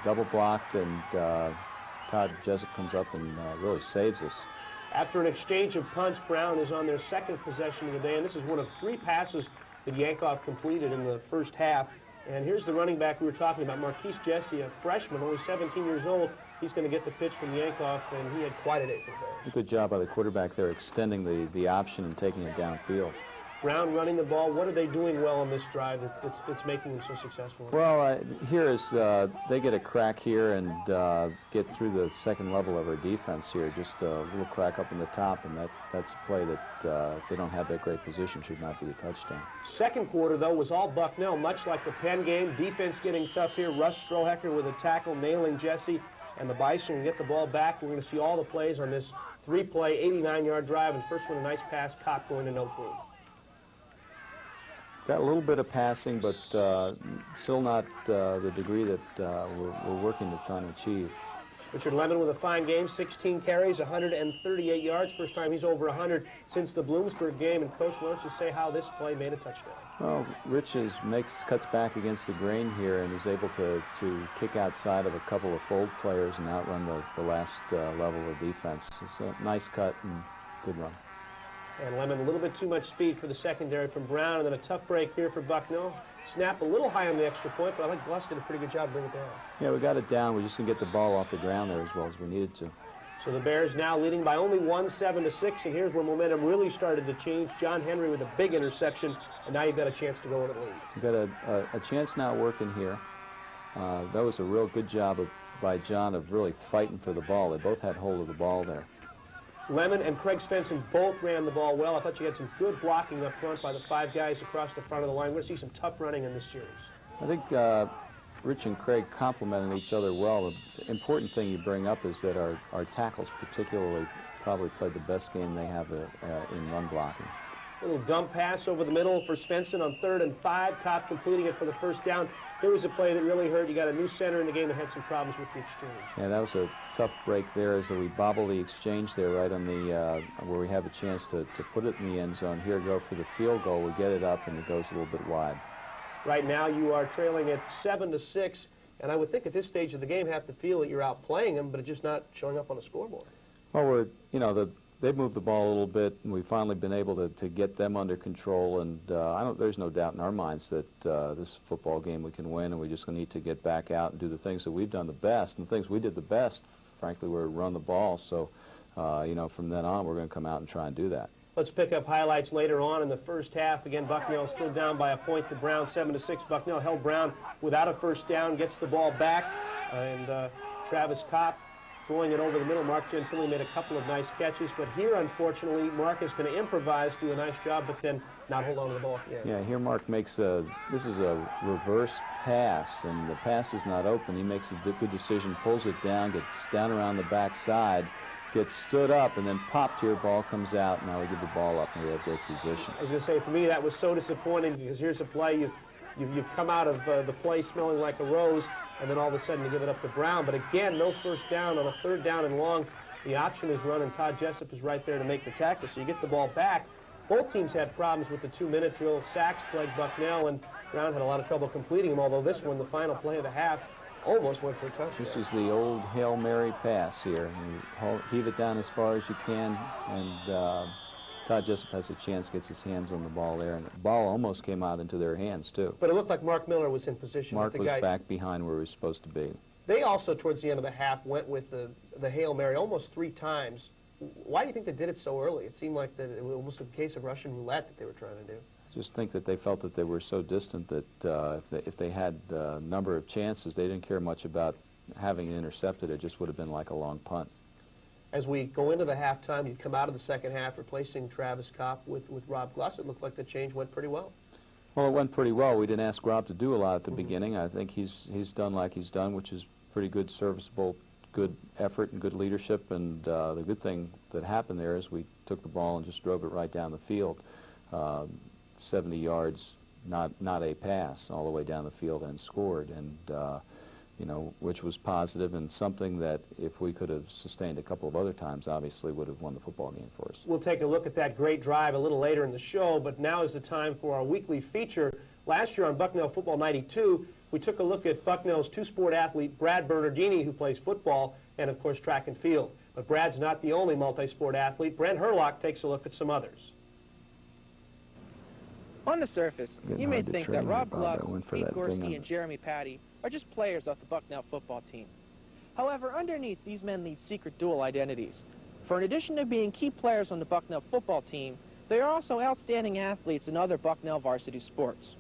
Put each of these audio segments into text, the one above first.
double blocked, and Todd Jessup comes up and really saves us. After an exchange of punts, Brown is on their second possession of the day, and this is one of 3 passes that Yankoff completed in the first half. And here's the running back we were talking about, Marquise Jesse, a freshman, only 17 years old. He's going to get the pitch from Yankoff, and he had quite a day for Bears. Good job by the quarterback there, extending the option and taking it downfield. Brown running the ball. What are they doing well on this drive that's making them so successful? Well, here is they get a crack here and get through the second level of our defense here. Just a little crack up in the top, and that's a play that if they don't have that great position, should not be a touchdown. Second quarter, though, was all Bucknell, much like the Penn game. Defense getting tough here. Russ Strohecker with a tackle, nailing Jesse, and the Bison can get the ball back. We're going to see all the plays on this 3-play, 89-yard drive, and first one, a nice pass, Kopp going to no gain. Got a little bit of passing, but still not the degree that we're working to try to achieve. Richard Lemon with a fine game, 16 carries, 138 yards. First time he's over 100 since the Bloomsburg game. And Coach, why don't you say how this play made a touchdown? Well, Rich cuts back against the grain here and is able to kick outside of a couple of fold players and outrun the last level of defense. It's a nice cut and good run. And Lemon a little bit too much speed for the secondary from Brown, and then a tough break here for Bucknell. Snap a little high on the extra point, but I think Gus did a pretty good job bringing it down. Yeah, we got it down. We just didn't get the ball off the ground there as well as we needed to. So the Bears now leading by only 1, 7-6, and here's where momentum really started to change. John Henry with a big interception, and now you've got a chance to go in the lead. You've got a chance now working here. That was a real good job by John of really fighting for the ball. They both had hold of the ball there. Lemon and Craig Svensson both ran the ball well. I thought you had some good blocking up front by the 5 guys across the front of the line. We're going to see some tough running in this series. I think Rich and Craig complemented each other well. The important thing you bring up is that our tackles particularly probably played the best game they have in run blocking. A little dump pass over the middle for Svensson on 3rd and 5. Kopp completing it for the first down. Here was a play that really hurt. You got a new center in the game that had some problems with the exchange. Yeah, that was a tough break there as we bobble the exchange there right on the where we have a chance to put it in the end zone. Here, go for the field goal. We get it up, and it goes a little bit wide. Right now, you are trailing at 7-6, and I would think at this stage of the game have to feel that you're outplaying them, but it's just not showing up on the scoreboard. Well, they've moved the ball a little bit, and we've finally been able to get them under control. And there's no doubt in our minds that this football game we can win, and we just need to get back out and do the things that we've done the best. And the things we did the best, frankly, were run the ball. So, from then on, we're going to come out and try and do that. Let's pick up highlights later on in the first half. Again, Bucknell still down by a point to Brown, 7-6. Bucknell held Brown without a first down, gets the ball back, and Travis Kopp throwing it over the middle. Mark Gentili made a couple of nice catches, but here, unfortunately, Mark is going to improvise, do a nice job, but then not hold on to the ball. Yeah, here Mark makes this is a reverse pass, and the pass is not open. He makes a good decision, pulls it down, gets down around the backside, gets stood up, and then popped here, ball comes out. Now we give the ball up, and we have great position. I was going to say, for me, that was so disappointing, because here's a play, you've come out of the play smelling like a rose, and then all of a sudden you give it up to Brown. But again, no first down on a 3rd down and long. The option is run, and Todd Jessup is right there to make the tackle, so you get the ball back. Both teams had problems with the 2-minute drill. Sacks plagued Bucknell, and Brown had a lot of trouble completing them, although this one, the final play of the half, almost went for a touchdown. This is the old Hail Mary pass here. You heave it down as far as you can, and Todd Jessup has a chance, gets his hands on the ball there, and the ball almost came out into their hands, too. But it looked like Mark Miller was in position. Mark was back behind where he was supposed to be. They also, towards the end of the half, went with the Hail Mary almost 3 times. Why do you think they did it so early? It seemed like it was almost a case of Russian roulette that they were trying to do. Just think that they felt that they were so distant that if they had a number of chances, they didn't care much about having it intercepted. It just would have been like a long punt. As we go into the halftime, you come out of the second half replacing Travis Kopp with Rob Gluss. It looked like the change went pretty well. Well, it went pretty well. We didn't ask Rob to do a lot at the beginning. I think he's done like he's done, which is pretty good, serviceable, good effort and good leadership. And the good thing that happened there is we took the ball and just drove it right down the field, 70 yards, not a pass, all the way down the field, and scored. And which was positive, and something that if we could have sustained a couple of other times, obviously would have won the football game for us. We'll take a look at that great drive a little later in the show, but now is the time for our weekly feature. Last year on Bucknell Football 92, we took a look at Bucknell's two-sport athlete, Brad Bernardini, who plays football and, of course, track and field. But Brad's not the only multi-sport athlete. Brent Herlock takes a look at some others. On the surface, you may think that Rob Gluss, Pete Gorski, and Jeremy Patty are just players off the Bucknell football team. However, underneath, these men lead secret dual identities. For in addition to being key players on the Bucknell football team, they are also outstanding athletes in other Bucknell varsity sports.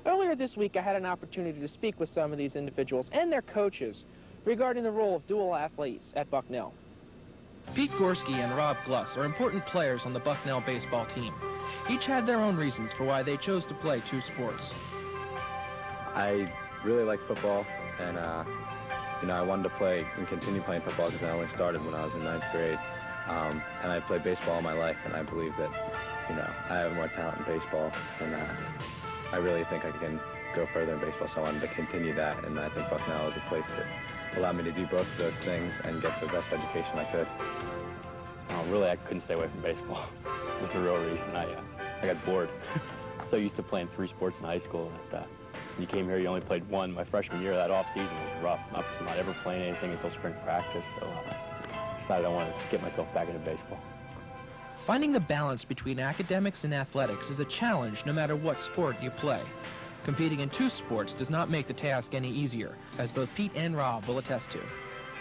Earlier this week, I had an opportunity to speak with some of these individuals and their coaches regarding the role of dual athletes at Bucknell. Pete Gorski and Rob Gluss are important players on the Bucknell baseball team. Each had their own reasons for why they chose to play two sports. I really like football, and I wanted to play and continue playing football because I only started when I was in 9th grade. And I played baseball all my life, and I believe that, I have more talent in baseball, and I really think I can go further in baseball, so I wanted to continue that, and I think Bucknell is a place that allowed me to do both of those things and get the best education I could. Really, I couldn't stay away from baseball. That's the real reason. I got bored. So used to playing 3 sports in high school that when you came here, you only played one. My freshman year, that off-season was rough. Not ever playing anything until spring practice, so I decided I wanted to get myself back into baseball. Finding the balance between academics and athletics is a challenge no matter what sport you play. Competing in two sports does not make the task any easier, as both Pete and Rob will attest to.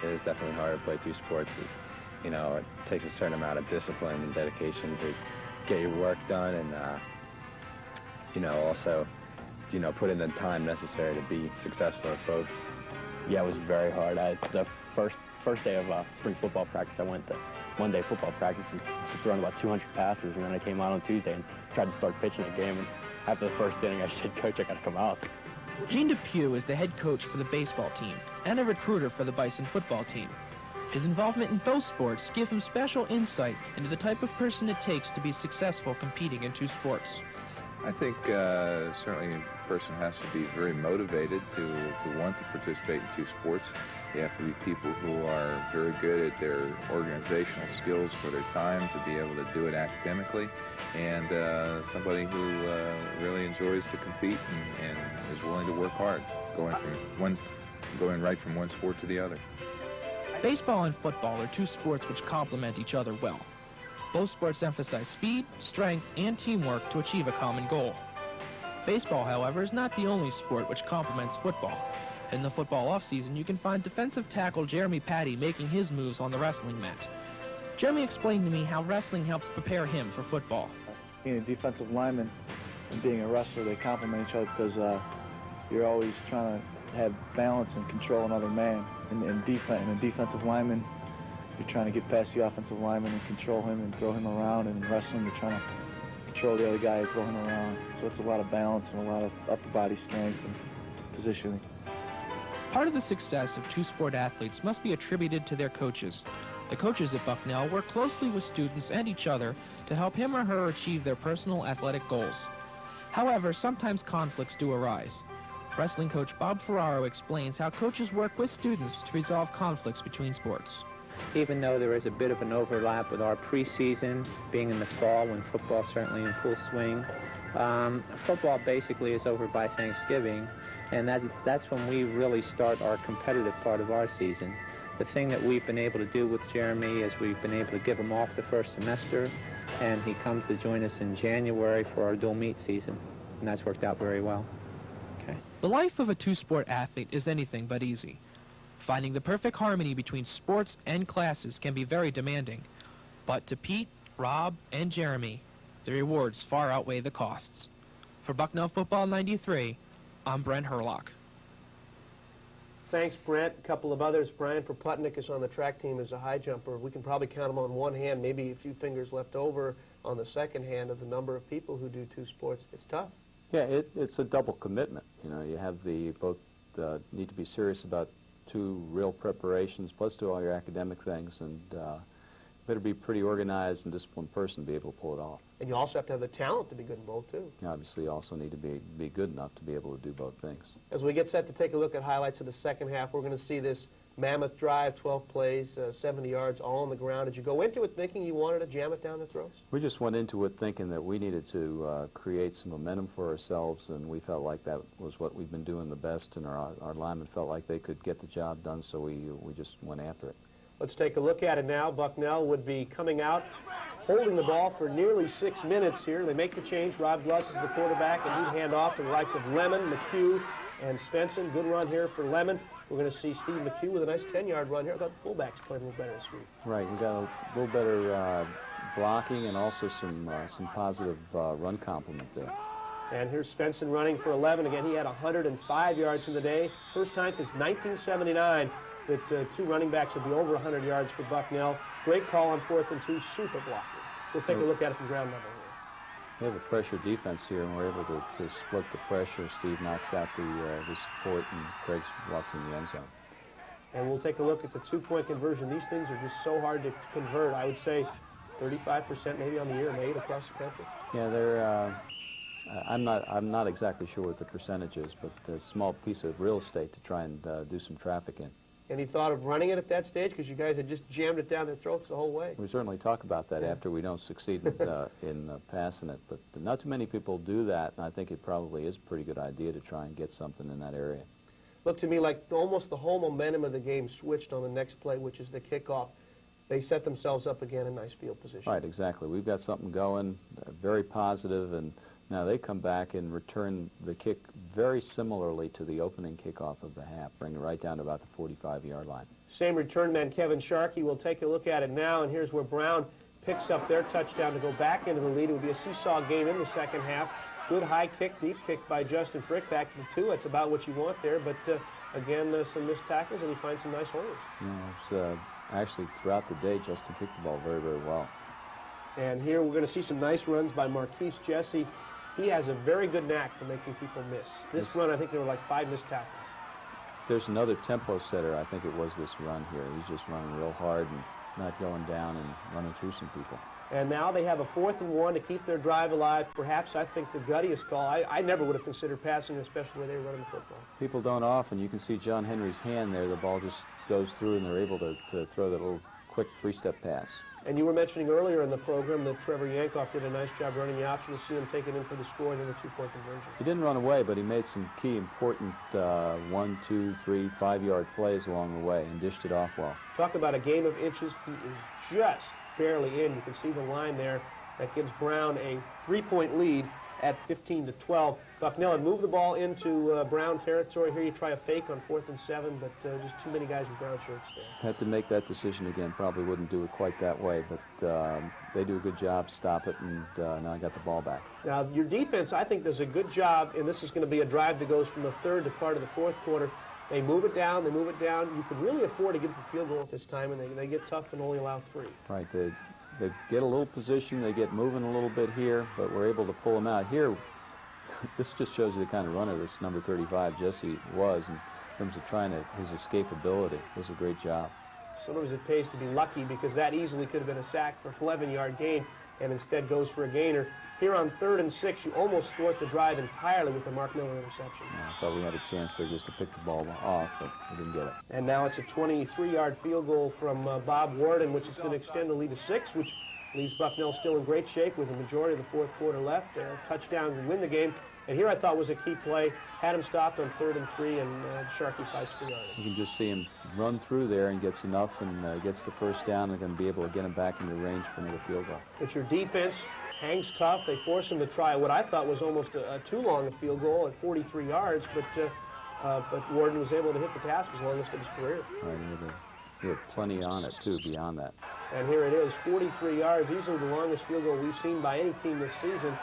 It is definitely hard to play 2 sports. It takes a certain amount of discipline and dedication to get your work done, and also put in the time necessary to be successful at both. Yeah, it was very hard. The first day of spring football practice, I went to one-day football practice and thrown about 200 passes, and then I came out on Tuesday and tried to start pitching a game, and after the first inning, I said, "Coach, I got to come out." Gene Depew is the head coach for the baseball team and a recruiter for the Bison football team. His involvement in both sports gives him special insight into the type of person it takes to be successful competing in 2 sports. I think certainly a person has to be very motivated to want to participate in 2 sports. They have to be people who are very good at their organizational skills for their time to be able to do it academically, and somebody who really enjoys to compete and is willing to work hard, going right from one sport to the other. Baseball and football are 2 sports which complement each other well. Both sports emphasize speed, strength, and teamwork to achieve a common goal. Baseball, however, is not the only sport which complements football. In the football offseason, you can find defensive tackle Jeremy Patty making his moves on the wrestling mat. Jeremy explained to me how wrestling helps prepare him for football. Being a defensive lineman and being a wrestler, they complement each other because you're always trying to have balance and control another man. And a defensive lineman, you're trying to get past the offensive lineman and control him and throw him around. And in wrestling, you're trying to control the other guy and throw him around. So it's a lot of balance and a lot of upper body strength and positioning. Part of the success of 2-sport athletes must be attributed to their coaches. The coaches at Bucknell work closely with students and each other to help him or her achieve their personal athletic goals. However, sometimes conflicts do arise. Wrestling coach Bob Ferraro explains how coaches work with students to resolve conflicts between sports. Even though there is a bit of an overlap with our preseason being in the fall when football's certainly in full swing, football basically is over by Thanksgiving, and that's when we really start our competitive part of our season. The thing that we've been able to do with Jeremy is we've been able to give him off the first semester, and he comes to join us in January for our dual meet season, and that's worked out very well. The life of a 2-sport athlete is anything but easy. Finding the perfect harmony between sports and classes can be very demanding. But to Pete, Rob, and Jeremy, the rewards far outweigh the costs. For Bucknell Football 93, I'm Brent Herlock. Thanks, Brent. A couple of others. Brian Proputnik is on the track team as a high jumper. We can probably count them on one hand, maybe a few fingers left over on the second hand of the number of people who do 2 sports. It's tough. Yeah, it's a double commitment. You have both need to be serious about 2 real preparations, plus do all your academic things, and better be a pretty organized and disciplined person to be able to pull it off. And you also have to have the talent to be good in both, too. You obviously also need to be good enough to be able to do both things. As we get set to take a look at highlights of the second half, we're going to see this mammoth drive, 12 plays, 70 yards, all on the ground. Did you go into it thinking you wanted to jam it down the throats? We just went into it thinking that we needed to create some momentum for ourselves, and we felt like that was what we've been doing the best, and our linemen felt like they could get the job done, so we just went after it. Let's take a look at it now. Bucknell would be coming out, holding the ball for nearly 6 minutes here. They make the change. Rob Gluss is the quarterback, and he'd hand off to the likes of Lemon, McHugh, and Svensson. Good run here for Lemon. We're going to see Steve McHugh with a nice 10-yard run here. I thought the fullbacks played a little better this week. Right, we got a little better blocking and also some positive run complement there. And here's Svensson running for 11. Again, he had 105 yards in the day. First time since 1979 that two running backs would be over 100 yards for Bucknell. Great call on 4th and 2, super blocking. We'll take a look at it from ground level here. We have a pressure defense here, and we're able to split the pressure. Steve knocks out the support, and Craig walks in the end zone. And we'll take a look at the two-point conversion. These things are just so hard to convert. I would say 35% maybe on the year made across the country. Yeah, they're. I'm not exactly sure what the percentage is, but a small piece of real estate to try and do some traffic in. Any thought of running it at that stage? Because you guys had just jammed it down their throats the whole way. We certainly talk about that after we don't succeed in passing it, but not too many people do that, and I think it probably is a pretty good idea to try and get something in that area. Looked to me like almost the whole momentum of the game switched on the next play, which is the kickoff. They set themselves up again in nice field position. Right, exactly. We've got something going, very positive, and now they come back and return the kick very similarly to the opening kickoff of the half, bring it right down to about the 45-yard line. Same return man, Kevin Sharkey. We'll take a look at it now, and here's where Brown picks up their touchdown to go back into the lead. It would be a seesaw game in the second half. Good high kick, deep kick by Justin Frick back to the 2. That's about what you want there, but again, some missed tackles, and he finds some nice holes. Yeah, actually, throughout the day, Justin kicked the ball very, very well. And here we're going to see some nice runs by Marquise Jesse. He has a very good knack for making people miss. This run, I think there were like 5 missed tackles. There's another tempo setter, I think it was this run here. He's just running real hard and not going down and running through some people. And now they have a 4th and 1 to keep their drive alive. Perhaps, I think, the guttiest call. I never would have considered passing, especially when they were running the football. People don't often. You can see John Henry's hand there. The ball just goes through, and they're able to throw that little quick 3-step pass. And you were mentioning earlier in the program that Trevor Yankoff did a nice job running the option to see him take it in for the score and then the 2-point conversion. He didn't run away, but he made some key, important 1, 2, 3, 5-yard plays along the way and dished it off well. Talk about a game of inches. He is just barely in. You can see the line there. That gives Brown a 3-point lead at 15-12. Bucknell had moved the ball into Brown territory. Here you try a fake on 4th and 7, but just too many guys in brown shirts there. Had to make that decision again. Probably wouldn't do it quite that way, but they do a good job, stop it, and now I got the ball back. Now, your defense, I think, does a good job, and this is going to be a drive that goes from the 3rd to part of the 4th quarter. They move it down, they move it down. You could really afford to get the field goal at this time, and they get tough and only allow 3. Right. They get a little position, they get moving a little bit here, but we're able to pull them out. Here, this just shows you the kind of runner this number 35 Jesse was in terms of trying to, his escapability. It was a great job. Sometimes it pays to be lucky because that easily could have been a sack for an 11-yard gain and instead goes for a gainer. Here on 3rd and 6, you almost thwart the drive entirely with the Mark Miller interception. Yeah, I thought we had a chance there just to pick the ball off, but we didn't get it. And now it's a 23-yard field goal from Bob Warden, which is going to extend the lead to 6, which leaves Bucknell still in great shape with the majority of the 4th quarter left. Touchdown to win the game. And here I thought was a key play. Had him stopped on 3rd and 3, and Sharkey fights for yardage. You can just see him run through there and gets enough and gets the first down. They're going to be able to get him back into range for another field goal. But your defense hangs tough. They force him to try what I thought was almost too long a field goal at 43 yards, but Warden was able to hit the task as longest of his career. Right, he had plenty on it, too, beyond that. And here it is, 43 yards, easily the longest field goal we've seen by any team this season.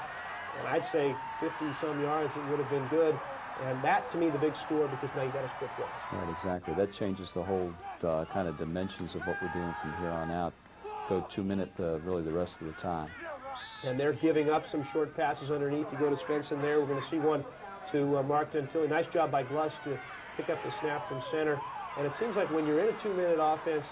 And I'd say 50-some yards, it would have been good. And that, to me, the big score, because now you got to split points. Right, exactly. That changes the whole kind of dimensions of what we're doing from here on out. Go 2-minute, really, the rest of the time. And they're giving up some short passes underneath. You go to Svensson there. We're going to see one to Mark Dentilli. Nice job by Gluss to pick up the snap from center. And it seems like when you're in a 2-minute offense,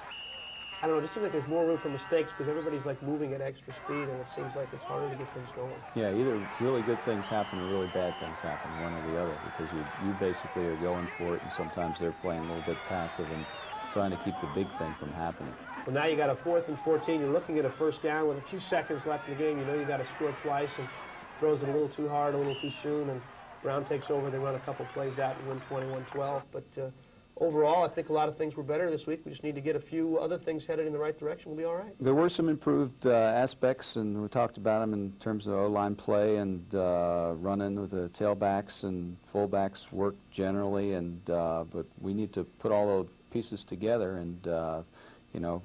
I don't know, it just seems like there's more room for mistakes because everybody's like moving at extra speed, and it seems like it's harder to get things going. Yeah, either really good things happen or really bad things happen, one or the other, because you basically are going for it, and sometimes they're playing a little bit passive and trying to keep the big thing from happening. Well, now you got a 4th and 14. You're looking at a first down with a few seconds left in the game. You know you got to score twice, and throws it a little too hard, a little too soon, and Brown takes over. They run a couple plays out and win 21-12. But overall, I think a lot of things were better this week. We just need to get a few other things headed in the right direction. We'll be all right. There were some improved aspects, and we talked about them in terms of O-line play and running with the tailbacks and fullbacks work generally. And but we need to put all those pieces together. And you know,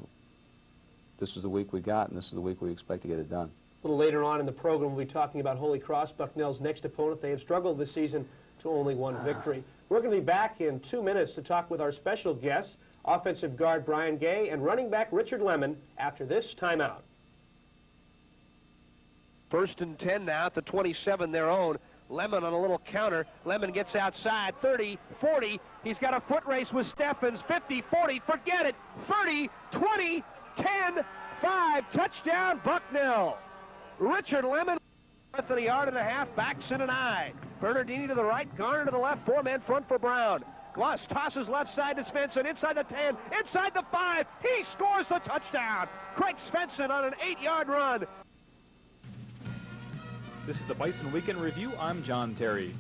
this is the week we got, and this is the week we expect to get it done. A little later on in the program, we'll be talking about Holy Cross, Bucknell's next opponent. They have struggled this season to only one victory. We're going to be back in 2 minutes to talk with our special guests, offensive guard Brian Gay and running back Richard Lemon, after this timeout. 1st and 10 now at the 27, their own. Lemon on a little counter. Lemon gets outside, 30, 40. He's got a foot race with Steffens, 50, 40, forget it, 30, 20, 10, 5, touchdown Bucknell. Richard Lemon, less than a yard and a half, backs in an eye. Bernardini to the right, Garner to the left, 4 men front for Brown. Gloss tosses left side to Svensson, inside the 10, inside the 5. He scores the touchdown. Craig Svensson on an 8-yard run. This is the Bison Weekend Review. I'm John Terry.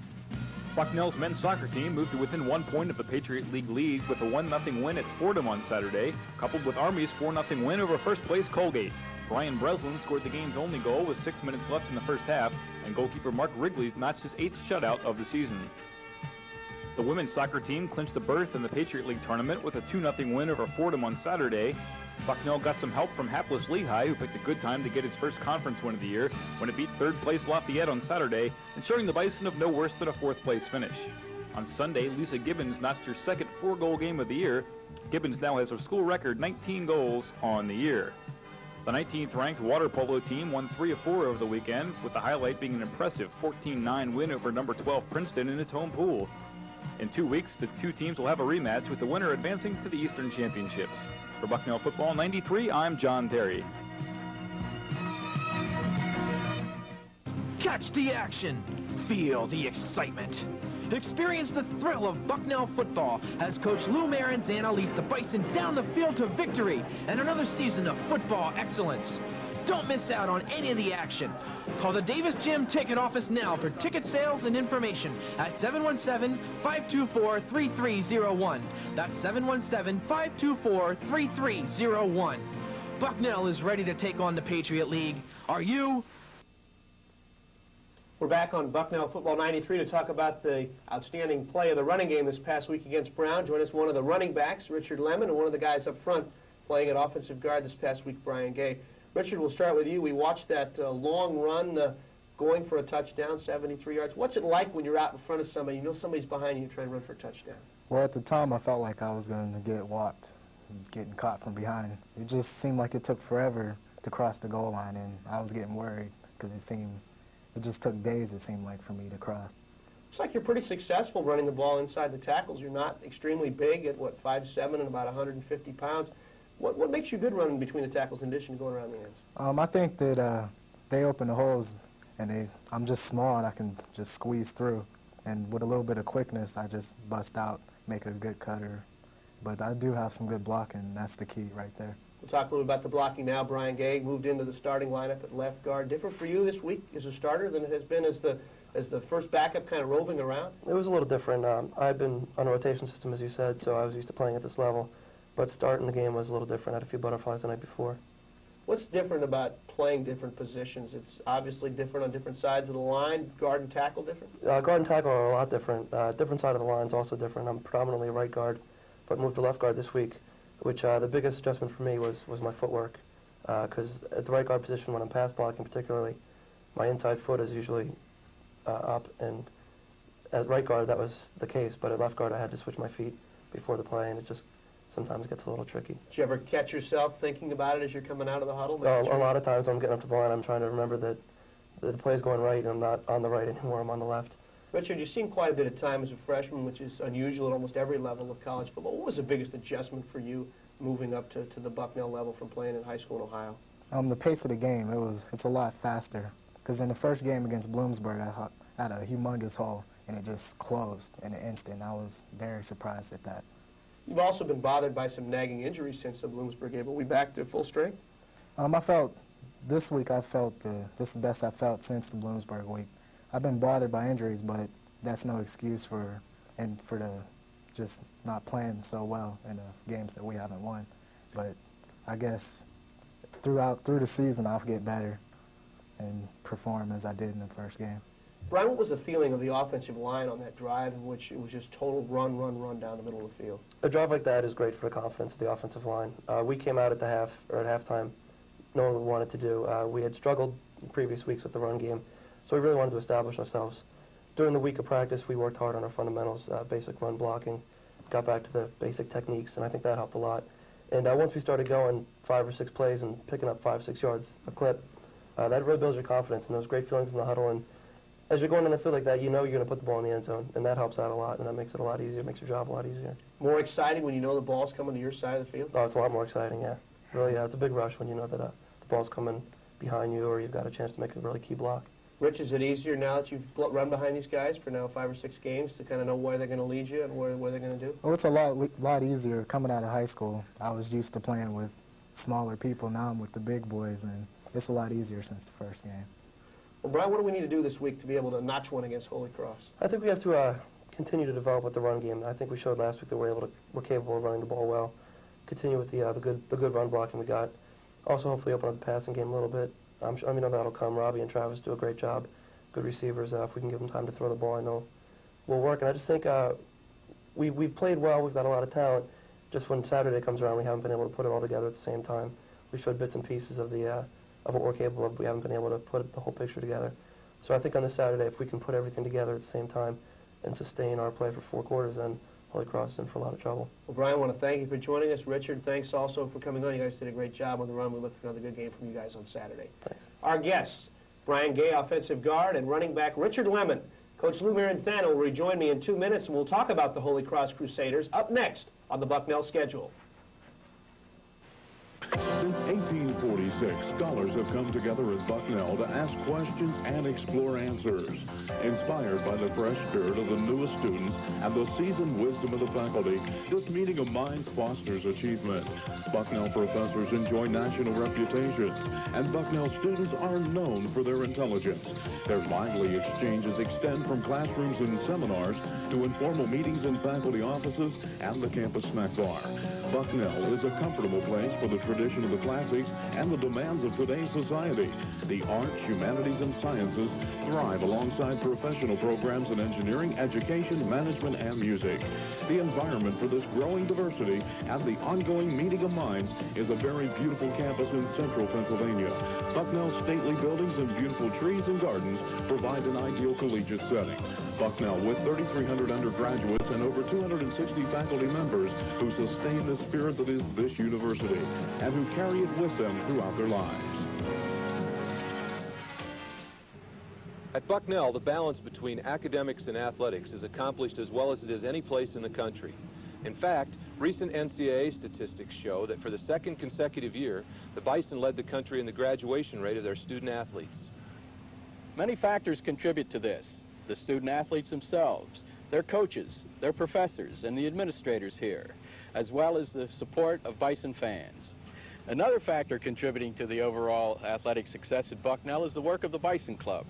Bucknell's men's soccer team moved to within 1 point of the Patriot League lead with a 1-0 win at Fordham on Saturday, coupled with Army's 4-0 win over first-place Colgate. Brian Breslin scored the game's only goal with 6 minutes left in the first half, and goalkeeper Mark Wrigley notched his 8th shutout of the season. The women's soccer team clinched a berth in the Patriot League tournament with a 2-0 win over Fordham on Saturday. Bucknell got some help from hapless Lehigh, who picked a good time to get its first conference win of the year when it beat third-place Lafayette on Saturday, ensuring the Bison of no worse than a 4th-place finish. On Sunday, Lisa Gibbons notched her second 4-goal game of the year. Gibbons now has a school record 19 goals on the year. The 19th-ranked water polo team won 3 of 4 over the weekend, with the highlight being an impressive 14-9 win over number 12 Princeton in its home pool. In 2 weeks, the two teams will have a rematch, with the winner advancing to the Eastern Championships. For Bucknell Football 93, I'm John Terry. Catch the action. Feel the excitement. Experience the thrill of Bucknell football as Coach Lou Maranzana leads the Bison down the field to victory and another season of football excellence. Don't miss out on any of the action. Call the Davis Gym ticket office now for ticket sales and information at 717-524-3301. That's 717-524-3301. Bucknell is ready to take on the Patriot League. Are you? We're back on Bucknell Football 93 to talk about the outstanding play of the running game this past week against Brown. Join us one of the running backs, Richard Lemon, and one of the guys up front playing at offensive guard this past week, Brian Gay. Richard, we'll start with you. We watched that long run going for a touchdown, 73 yards. What's it like when you're out in front of somebody, you know somebody's behind you trying to run for a touchdown? Well, at the time, I felt like I was going to get walked, getting caught from behind. It just seemed like it took forever to cross the goal line, and I was getting worried because it just took days, it seemed like, for me to cross. Looks like you're pretty successful running the ball inside the tackles. You're not extremely big at, 5'7" and about 150 pounds. What makes you good running between the tackles in addition to going around the ends? I think that they open the holes, and I'm just small, and I can just squeeze through. And with a little bit of quickness, I just bust out, make a good cutter. But I do have some good blocking, and that's the key right there. We'll talk a little about the blocking now. Brian Gay moved into the starting lineup at left guard. Different for you this week as a starter than it has been as the first backup kind of roving around? It was a little different. I've been on a rotation system, as you said, so I was used to playing at this level. But starting the game was a little different. I had a few butterflies the night before. What's different about playing different positions? It's obviously different on different sides of the line. Guard and tackle different? Guard and tackle are a lot different. Different side of the line is also different. I'm predominantly a right guard, but moved to left guard this week, which the biggest adjustment for me was my footwork. Because at the right guard position, when I'm pass blocking particularly, my inside foot is usually up, and as right guard that was the case, but at left guard I had to switch my feet before the play, and it just sometimes gets a little tricky. Did you ever catch yourself thinking about it as you're coming out of the huddle? A lot of times when I'm getting up to the line, I'm trying to remember that the play's going right, and I'm not on the right anymore, I'm on the left. Richard, you've seen quite a bit of time as a freshman, which is unusual at almost every level of college football. What was the biggest adjustment for you moving up to the Bucknell level from playing in high school in Ohio? The pace of the game, it's a lot faster. Because in the first game against Bloomsburg, I had a humongous hole, and it just closed in an instant. I was very surprised at that. You've also been bothered by some nagging injuries since the Bloomsburg game. Are we back to full strength? This week I felt this is the best I felt since the Bloomsburg week. I've been bothered by injuries, but that's no excuse for just not playing so well in the games that we haven't won. But I guess through the season I'll get better and perform as I did in the first game. Brian, what was the feeling of the offensive line on that drive in which it was just total run down the middle of the field? A drive like that is great for the confidence of the offensive line. We came out at at halftime knowing what we wanted to do. We had struggled in previous weeks with the run game, so we really wanted to establish ourselves. During the week of practice, we worked hard on our fundamentals, basic run blocking, got back to the basic techniques, and I think that helped a lot. And once we started going 5 or 6 plays and picking up 5 or 6 yards a clip, that really builds your confidence and those great feelings in the huddle. And as you're going in the field like that, you know you're going to put the ball in the end zone, and that helps out a lot, and that makes it a lot easier, makes your job a lot easier. More exciting when you know the ball's coming to your side of the field? Oh, it's a lot more exciting, yeah. Really, yeah, it's a big rush when you know that the ball's coming behind you or you've got a chance to make a really key block. Rich, is it easier now that you've run behind these guys for now 5 or 6 games to kind of know where they're going to lead you and where they're going to do? Well, it's a lot easier coming out of high school. I was used to playing with smaller people. Now I'm with the big boys, and it's a lot easier since the first game. Well, Brian, what do we need to do this week to be able to notch one against Holy Cross? I think we have to continue to develop with the run game. I think we showed last week that we're capable of running the ball well. Continue with the good run blocking we got. Also, hopefully open up the passing game a little bit. I know that'll come. Robbie and Travis do a great job. Good receivers. If we can give them time to throw the ball, I know we'll work. And I just think we've played well. We've got a lot of talent. Just when Saturday comes around, we haven't been able to put it all together at the same time. We showed bits and pieces of what we're capable of. We haven't been able to put the whole picture together. So I think on this Saturday, if we can put everything together at the same time and sustain our play for 4 quarters, then Holy Cross is in for a lot of trouble. Well, Brian, I want to thank you for joining us. Richard, thanks also for coming on. You guys did a great job on the run. We look for another good game from you guys on Saturday. Thanks. Our guests, Brian Gay, offensive guard, and running back Richard Lemon. Coach Lou Maranzano will rejoin me in 2 minutes, and we'll talk about the Holy Cross Crusaders up next on the Bucknell schedule. Since 1846, scholars have come together at Bucknell to ask questions and explore answers. Inspired by the fresh spirit of the newest students and the seasoned wisdom of the faculty, this meeting of minds fosters achievement. Bucknell professors enjoy national reputations, and Bucknell students are known for their intelligence. Their lively exchanges extend from classrooms and seminars to informal meetings in faculty offices and the campus snack bar. Bucknell is a comfortable place for the tradition of the classics and the demands of today's society. The arts, humanities, and sciences thrive alongside professional programs in engineering, education, management, and music. The environment for this growing diversity and the ongoing meeting of minds is a very beautiful campus in central Pennsylvania. Bucknell's stately buildings and beautiful trees and gardens provide an ideal collegiate setting. Bucknell, with 3,300 undergraduates and over 260 faculty members who sustain the spirit that is this university and who carry it with them throughout their lives. At Bucknell, the balance between academics and athletics is accomplished as well as it is any place in the country. In fact, recent NCAA statistics show that for the 2nd consecutive year, the Bison led the country in the graduation rate of their student athletes. Many factors contribute to this. The student athletes themselves, their coaches, their professors, and the administrators here, as well as the support of Bison fans. Another factor contributing to the overall athletic success at Bucknell is the work of the Bison Club,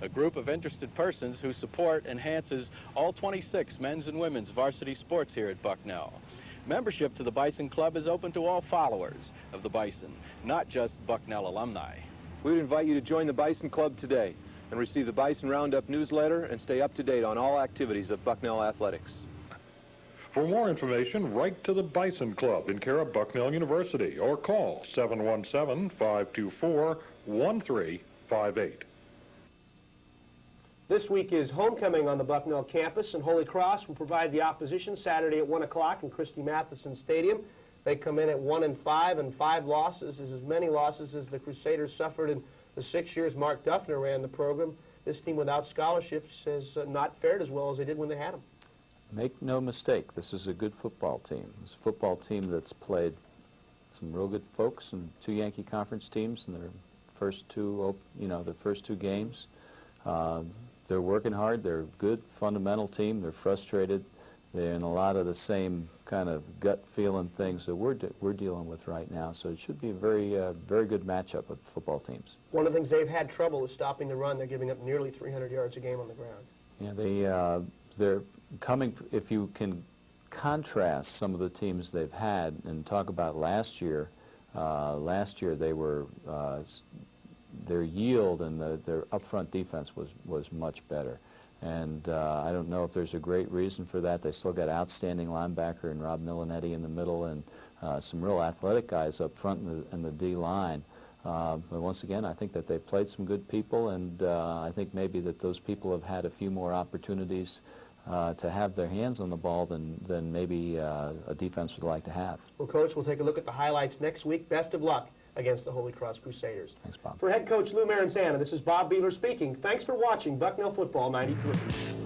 a group of interested persons whose support enhances all 26 men's and women's varsity sports here at Bucknell. Membership to the Bison Club is open to all followers of the Bison, not just Bucknell alumni. We would invite you to join the Bison Club today and receive the Bison Roundup newsletter and stay up to date on all activities of Bucknell athletics. For more information, write to the Bison Club in care of Bucknell University or call 717-524-1358. This week is homecoming on the Bucknell campus, and Holy Cross will provide the opposition Saturday at 1 o'clock in Christy Matheson Stadium. They come in at 1-5 and 5 losses, as many losses as the Crusaders suffered in the 6 years Mark Duffner ran the program. This team without scholarships has not fared as well as they did when they had them. Make no mistake, this is a good football team. It's a football team that's played some real good folks and 2 Yankee Conference teams in their first 2, the first 2 games. They're working hard. They're a good fundamental team. They're frustrated. They're in a lot of the same kind of gut feeling things that we're dealing with right now. So it should be a very good matchup of football teams. One of the things they've had trouble is stopping the run. They're giving up nearly 300 yards a game on the ground. Yeah, they're coming. If you can contrast some of the teams they've had and talk about last year. Last year they were their yield and their upfront defense was much better. And I don't know if there's a great reason for that. They still got outstanding linebacker and Rob Milanetti in the middle and some real athletic guys up front in the D line. But once again, I think that they've played some good people, and I think maybe that those people have had a few more opportunities to have their hands on the ball than maybe a defense would like to have. Well, Coach, we'll take a look at the highlights next week. Best of luck against the Holy Cross Crusaders. Thanks, Bob. For head coach Lou Maranzana, this is Bob Behler speaking. Thanks for watching Bucknell Football 93.